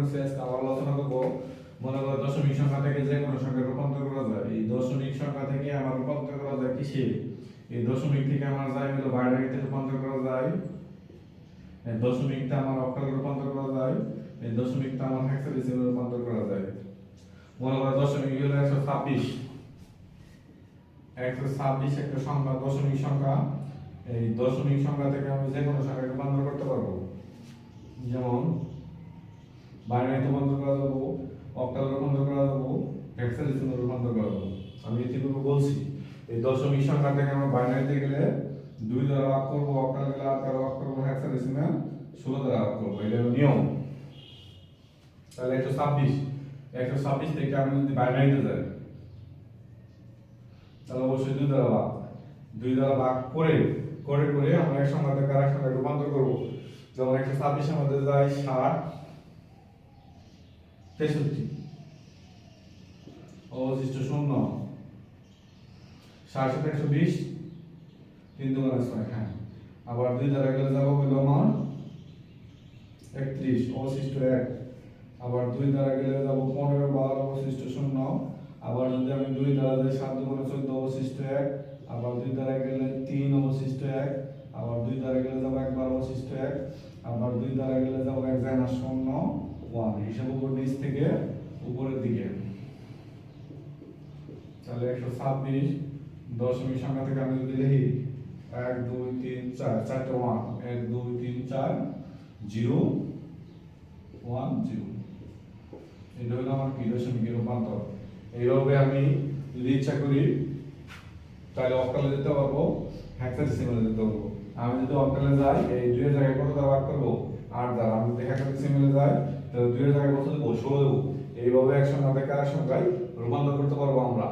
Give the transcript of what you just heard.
করছি আজকে আবার আলোচনা করবো। মনে করো দশমিক সংখ্যা থেকে যে কোনো সংখ্যা রূপান্তর করা যায়। এই দশমিক সংখ্যা থেকে আমার রূপান্তর করা যায় কিসে? এই দশমিক থেকে আমার যায় হলো বাইনারিতে রূপান্তর করা যায়, এই দশমিকটা আমার অক্টালে রূপান্তর করা যায়, এই দশমিকটা আমার হেক্সাডেসিমালে রূপান্তর করা যায়। মনে করো দশমিক হলো 126, 126 একটা সংখ্যা, দশমিক সংখ্যা। এই দশমিক সংখ্যা থেকে আমি যে কোনো সংখ্যায় রূপান্তর করতে পারবো, যেমন বাইনারিতে রূপান্তর করা যাবো, অক্টালে রূপান্তর করা যাবো, হেক্সাডেসিমালে রূপান্তর করা যাবো। আমি এটুকু বলছি। এই দশমিক সংখ্যা থেকে আমরা বাইনারিতে গেলে 2 দ্বারা ভাগ করবো, অক্টালে গেলে 8 দ্বারা ভাগ করবো, হেক্সাডেসিমাল 16 দ্বারা ভাগ করবো। এটা হলো নিয়ম। তাহলে 126 থেকে আমি যদি বাইনারিতে যাই তাহলে অবশ্যই 2 দ্বারা ভাগ করে আমরা এক সংখ্যা থেকে আরেক সংখ্যায় রূপান্তর করবো। যেমন 126 এর মধ্যে যায় 60, 63, অবশিষ্ট 0। 60 থেকে 120, 3 দুগুণে 6, হ্যাঁ। আবার 2 দ্বারা গেলে যাবো হলো আমার 31, অবশিষ্ট 1। আবার 2 দ্বারা গেলে যাবো 15, 12, অবশিষ্ট 0। আবার যদি আমি 2 দ্বারা যাই 7 দুগুণে 14, অবশিষ্ট 1। আবার 2 দ্বারা গেলে 3, অবশিষ্ট 1। আবার 2 দ্বারা গেলে যাবো 1 বার, অবশিষ্ট 1। আবার 2 দ্বারা গেলে যাবো 1 যায় না 0, 1। হিসাব উপর নিচ থেকে উপরের দিকে। তাহলে 126 দশমিক সংখ্যা থেকে আমি যদি লিখি 1 2 3 4, 4টে 1, 1 2 3 4 0 1 0। এটা হলো আমার কি দশমিকের রূপান্তর। এইভাবে আমি যদি ইচ্ছা করি তাহলে অক্টালে যেতে পারবো, হেক্সাডেসিমালে যেতে পারবো। আমি যদি অক্টালে যাই এই 2 এর জায়গায় কত দ্বারা ভাগ করবো? 8 দ্বারা। আমি যদি হেক্সাডেসিমালে যাই তাহলে 2 এর জায়গায় কত দেবো? 16 দেবো। এইভাবে এক সংখ্যা থেকে আরেক সংখ্যায় রূপান্তর করতে পারবো আমরা।